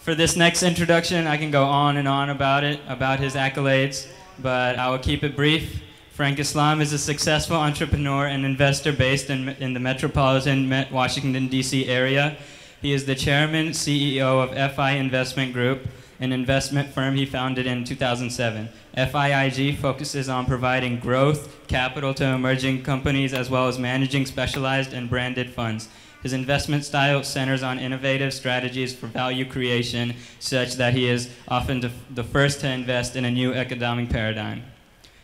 For this next introduction, I can go on and on about his accolades, but I will keep it brief. Frank Islam is a successful entrepreneur and investor based in the metropolitan Washington, D.C. area. He is the chairman, CEO of FI Investment Group, an investment firm he founded in 2007. FIIG focuses on providing growth capital to emerging companies as well as managing specialized and branded funds. His investment style centers on innovative strategies for value creation, such that he is often the first to invest in a new economic paradigm.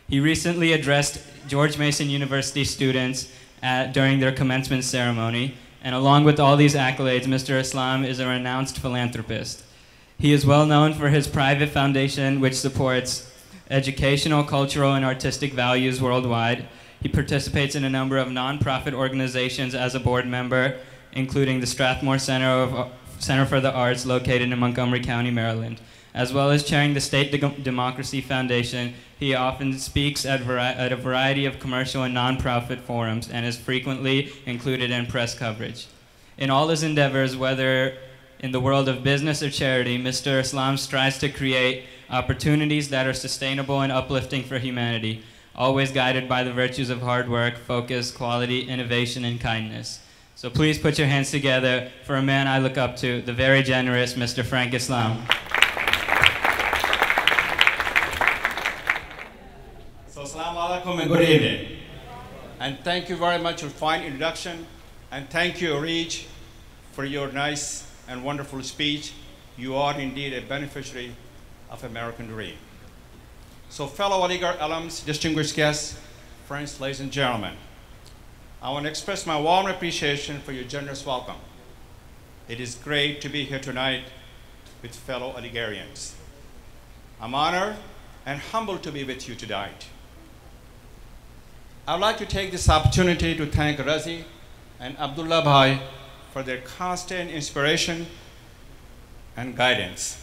He recently addressed George Mason University students during their commencement ceremony, and along with all these accolades, Mr. Islam is a renounced philanthropist. He is well known for his private foundation, which supports educational, cultural, and artistic values worldwide. He participates in a number of nonprofit organizations as a board member, including the Strathmore Center for the Arts located in Montgomery County, Maryland. As well as chairing the State Democracy Foundation, he often speaks at a variety of commercial and nonprofit forums and is frequently included in press coverage. In all his endeavors, whether in the world of business or charity, Mr. Islam strives to create opportunities that are sustainable and uplifting for humanity, always guided by the virtues of hard work, focus, quality, innovation, and kindness. So please put your hands together for a man I look up to, the very generous Mr. Frank Islam. So assalamu alaikum and good evening. And thank you very much for a fine introduction. And thank you, Reach, for your nice and wonderful speech. You are indeed a beneficiary of American Dream. So fellow Aligarh alums, distinguished guests, friends, ladies and gentlemen, I want to express my warm appreciation for your generous welcome. It is great to be here tonight with fellow Aligarhians. I'm honored and humbled to be with you tonight. I would like to take this opportunity to thank Razi and Abdullah Bhai for their constant inspiration and guidance,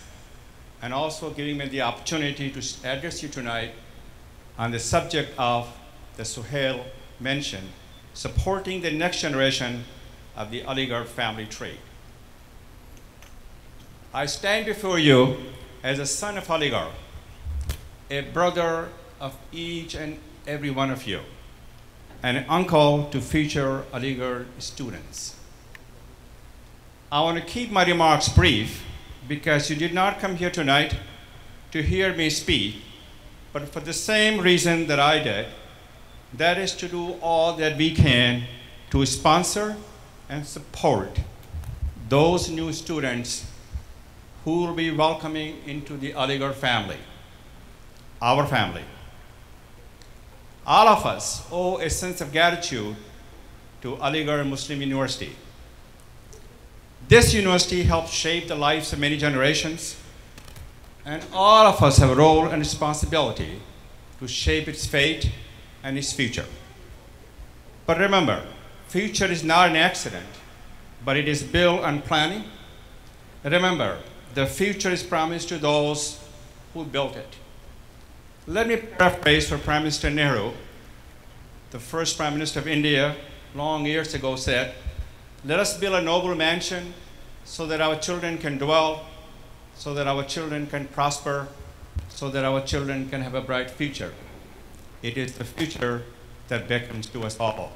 and also giving me the opportunity to address you tonight on the subject of the Suhail mentioned, supporting the next generation of the Aligarh family tree. I stand before you as a son of Aligarh, a brother of each and every one of you, and an uncle to future Aligarh students. I want to keep my remarks brief because you did not come here tonight to hear me speak, but for the same reason that I did, that is to do all that we can to sponsor and support those new students who will be welcoming into the Aligarh family, our family. All of us owe a sense of gratitude to Aligarh Muslim University. This university helped shape the lives of many generations, and all of us have a role and responsibility to shape its fate and its future. But remember, future is not an accident, but it is built on planning. Remember, the future is promised to those who built it. Let me paraphrase for Prime Minister Nehru, the first Prime Minister of India, long years ago said, "Let us build a noble mansion so that our children can dwell, so that our children can prosper, so that our children can have a bright future." It is the future that beckons to us all.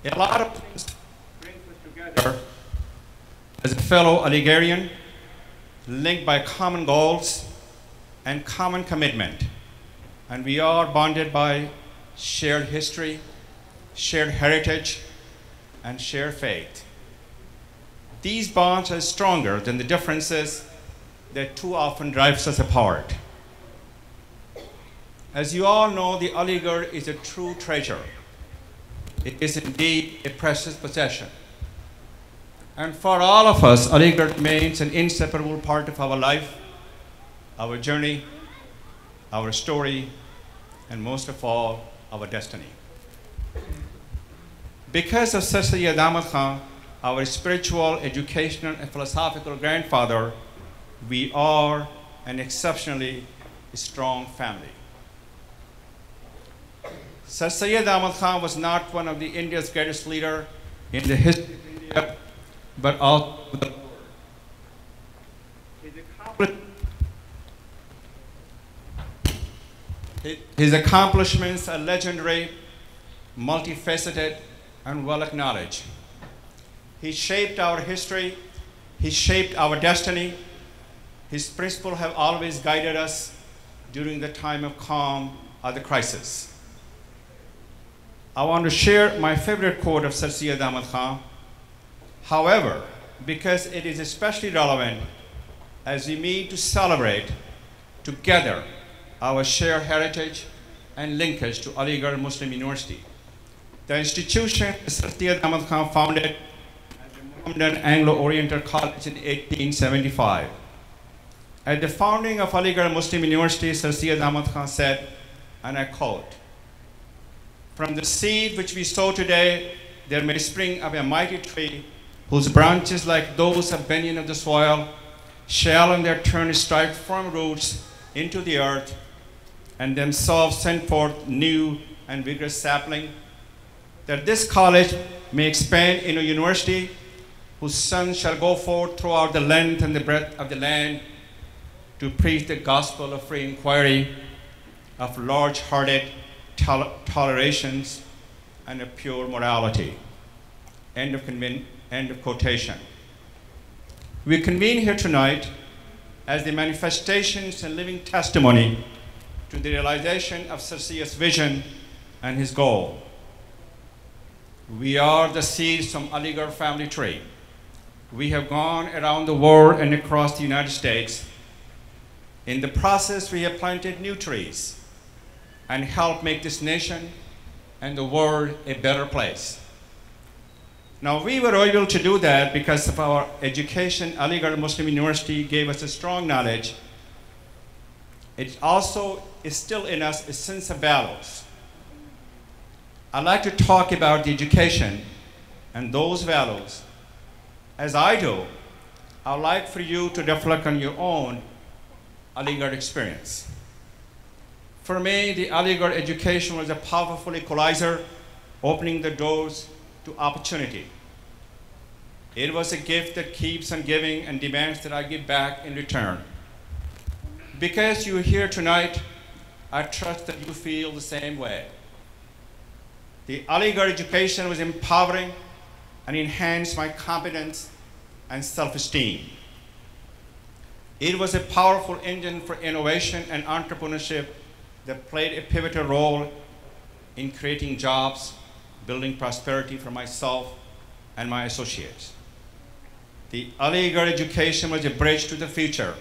A lot of things bring us together as a fellow Aligarhian, linked by common goals and common commitment. And we are bonded by shared history, shared heritage, and shared faith. These bonds are stronger than the differences that too often drives us apart. As you all know, the Aligarh is a true treasure. It is indeed a precious possession. And for all of us, Aligarh remains an inseparable part of our life, our journey, our story, and most of all, our destiny. Because of Sir Syed Ahmad Khan, our spiritual, educational, and philosophical grandfather, we are an exceptionally strong family. Sir Syed Ahmad Khan was not one of the India's greatest leader in the history of India, but also the world. His accomplishments are legendary, multifaceted, and well acknowledged. He shaped our history. He shaped our destiny. His principles have always guided us during the time of calm or the crisis. I want to share my favorite quote of Sir Syed Ahmad Khan. However, because it is especially relevant as we meet to celebrate together our shared heritage and linkage to Aligarh Muslim University. The institution Sir Syed Ahmad Khan founded as the Mohammedan Anglo-Oriental College in 1875. At the founding of Aligarh Muslim University, Sir Syed Ahmad Khan said, and I quote, "From the seed which we sow today, there may spring up a mighty tree whose branches, like those of banyan of the soil, shall in their turn strike firm roots into the earth and themselves send forth new and vigorous sapling, that this college may expand into a university whose sons shall go forth throughout the length and the breadth of the land to preach the gospel of free inquiry, of large-hearted tolerations, and of pure morality." End of quotation. We convene here tonight as the manifestations and living testimony to the realization of Sir Syed's vision and his goal. We are the seeds from Aligarh family tree. We have gone around the world and across the United States. In the process, we have planted new trees and helped make this nation and the world a better place. Now, we were able to do that because of our education. Aligarh Muslim University gave us a strong knowledge. It also is still in us a sense of values. I'd like to talk about the education and those values. As I do, I'd like for you to reflect on your own Aligarh experience. For me, the Aligarh education was a powerful equalizer, opening the doors to opportunity. It was a gift that keeps on giving and demands that I give back in return. Because you're here tonight, I trust that you feel the same way. The Aligarh education was empowering and enhanced my confidence and self-esteem. It was a powerful engine for innovation and entrepreneurship that played a pivotal role in creating jobs, building prosperity for myself and my associates. The Aligarh education was a bridge to the future,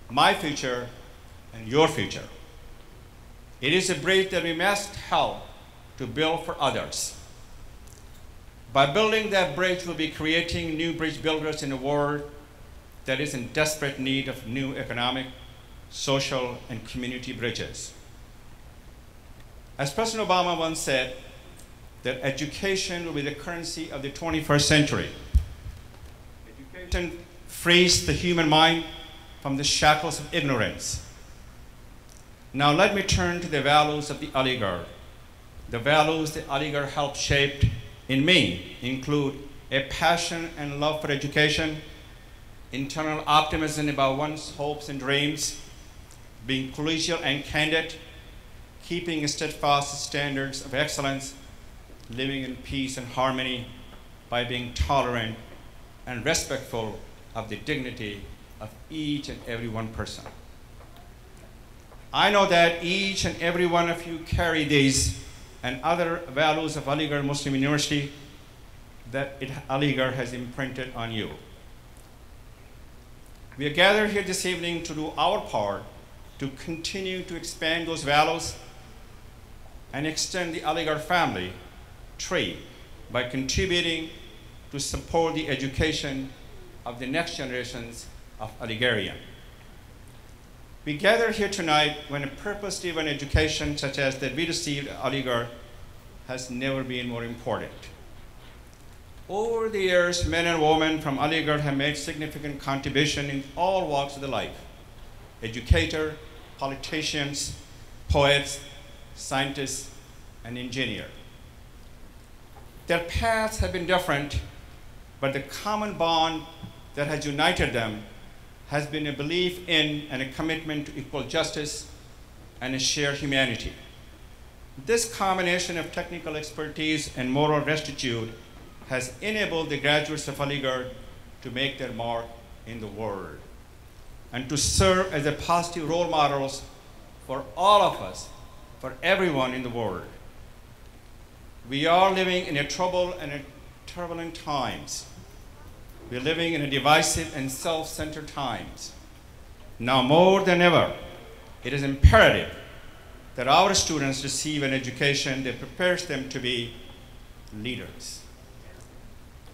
my future and your future. It is a bridge that we must help to build for others. By building that bridge, we'll be creating new bridge builders in a world that is in desperate need of new economic, social, and community bridges. As President Obama once said, that education will be the currency of the 21st century. Education frees the human mind from the shackles of ignorance. Now let me turn to the values of the Aligarh. The values that Aligarh helped shape in me include a passion and love for education, internal optimism about one's hopes and dreams, being collegial and candid, keeping steadfast standards of excellence, living in peace and harmony by being tolerant and respectful of the dignity of each and every one person. I know that each and every one of you carry these and other values of Aligarh Muslim University that Aligarh has imprinted on you. We are gathered here this evening to do our part to continue to expand those values and extend the Aligarh family tree by contributing to support the education of the next generations of Aligarhians. We gather here tonight when a purpose-driven education such as that we received at Aligarh has never been more important. Over the years, men and women from Aligarh have made significant contribution in all walks of the life: educator, politicians, poets, scientists, and engineers. Their paths have been different, but the common bond that has united them has been a belief in and a commitment to equal justice and a shared humanity. This combination of technical expertise and moral rectitude has enabled the graduates of Aligarh to make their mark in the world and to serve as a positive role models for all of us, for everyone in the world. We are living in a troubled and turbulent times. We're living in a divisive and self-centered times. Now more than ever, it is imperative that our students receive an education that prepares them to be leaders.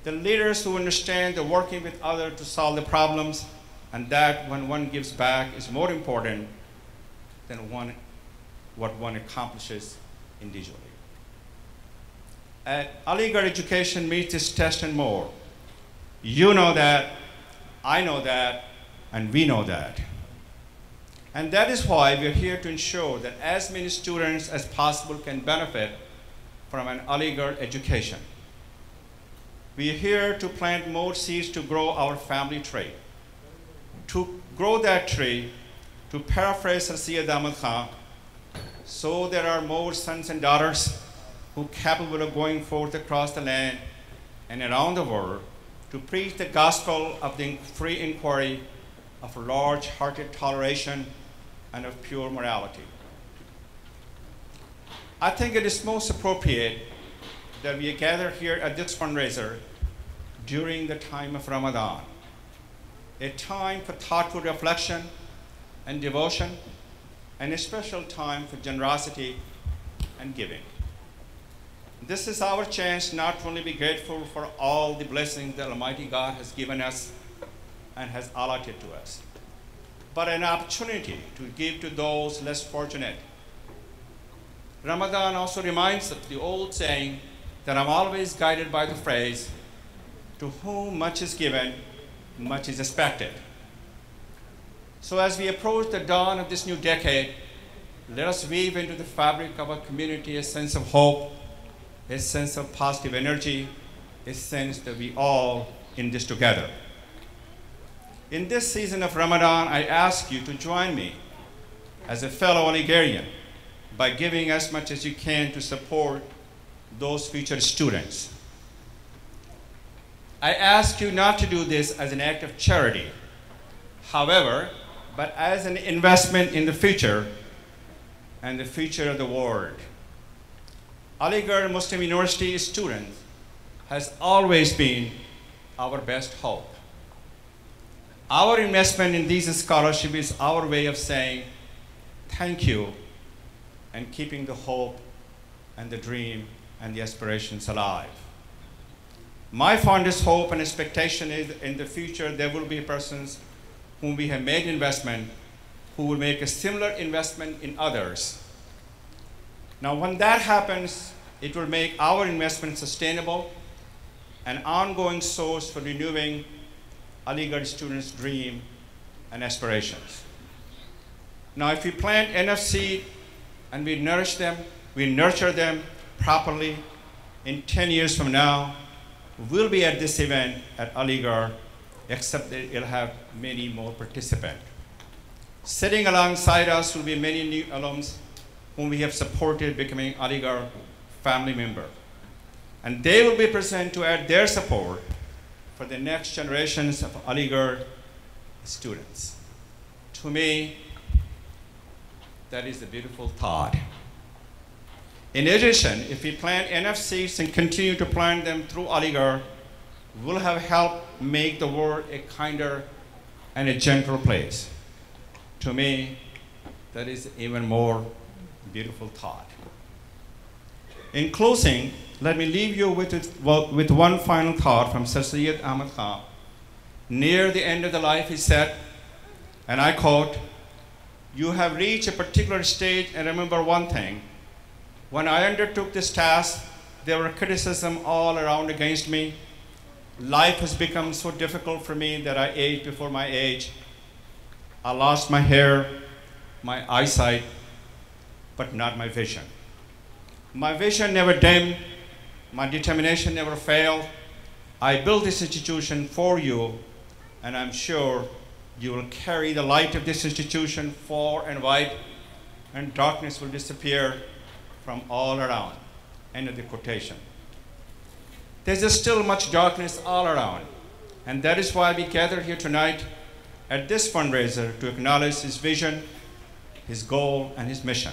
The leaders who understand the working with others to solve the problems, and that when one gives back is more important than what one accomplishes individually. At Aligarh, education meets this test and more. You know that, I know that, and we know that. And that is why we're here to ensure that as many students as possible can benefit from an Aligarh education. We are here to plant more seeds to grow our family tree. To grow that tree, to paraphrase Sayyid Ahmad Khan, so there are more sons and daughters who are capable of going forth across the land and around the world to preach the gospel of the free inquiry, of large-hearted toleration, and of pure morality. I think it is most appropriate that we gather here at this fundraiser during the time of Ramadan, a time for thoughtful reflection and devotion, and a special time for generosity and giving. This is our chance not only to be grateful for all the blessings that Almighty God has given us and has allotted to us, but an opportunity to give to those less fortunate. Ramadan also reminds us of the old saying that I'm always guided by the phrase, to whom much is given, much is expected. So as we approach the dawn of this new decade, let us weave into the fabric of our community a sense of hope, a sense of positive energy, a sense that we all in this together. In this season of Ramadan, I ask you to join me as a fellow Aligarhian by giving as much as you can to support those future students. I ask you not to do this as an act of charity, however, but as an investment in the future and the future of the world. Aligarh Muslim University students has always been our best hope. Our investment in these scholarships is our way of saying thank you and keeping the hope and the dream and the aspirations alive. My fondest hope and expectation is in the future there will be persons whom we have made investment who will make a similar investment in others. Now when that happens, it will make our investment sustainable, an ongoing source for renewing Aligarh students' dream and aspirations. Now if we plant enough seed and we nurture them properly, in 10 years from now, we'll be at this event at Aligarh, except that it'll have many more participants. Sitting alongside us will be many new alums whom we have supported becoming Aligarh family member. And they will be present to add their support for the next generations of Aligarh students. To me, that is a beautiful thought. In addition, if we plant enough seeds and continue to plant them through Aligarh, we'll have helped make the world a kinder and a gentler place. To me, that is even more beautiful thought. In closing, let me leave you with one final thought from Sir Sayyid Ahmad Khan. Near the end of the life, he said, and I quote, "You have reached a particular stage, and remember one thing. When I undertook this task, there were criticism all around against me. Life has become so difficult for me that I aged before my age. I lost my hair, my eyesight, but not my vision. My vision never dimmed, my determination never failed. I built this institution for you, and I'm sure You will carry the light of this institution far and wide, and darkness will disappear from all around. End of the quotation. There's still much darkness all around, and that is why we gather here tonight at this fundraiser to acknowledge his vision, his goal, and his mission,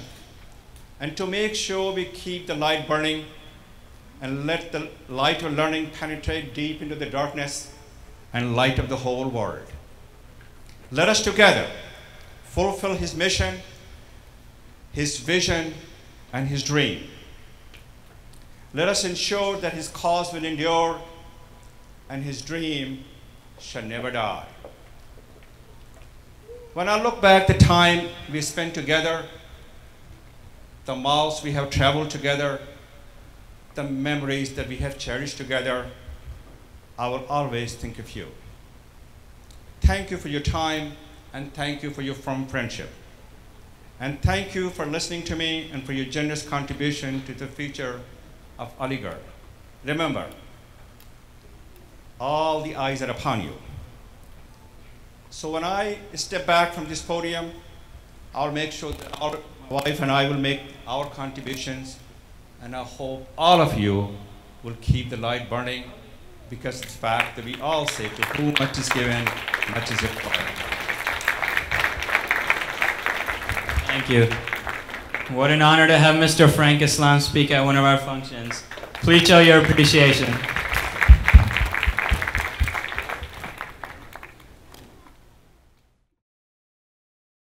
and to make sure we keep the light burning and let the light of learning penetrate deep into the darkness and light of the whole world. Let us together fulfill his mission, his vision, and his dream. Let us ensure that his cause will endure and his dream shall never die. When I look back the time we spent together, the miles we have traveled together, the memories that we have cherished together, I will always think of you. Thank you for your time, and thank you for your firm friendship. And thank you for listening to me and for your generous contribution to the future of Aligarh. Remember, all the eyes are upon you. So when I step back from this podium, I'll make sure that my wife and I will make our contributions, and I hope all of you will keep the light burning, because it's the fact that we all say, to whom much is given, much is required. Thank you. What an honor to have Mr. Frank Islam speak at one of our functions. Please show your appreciation.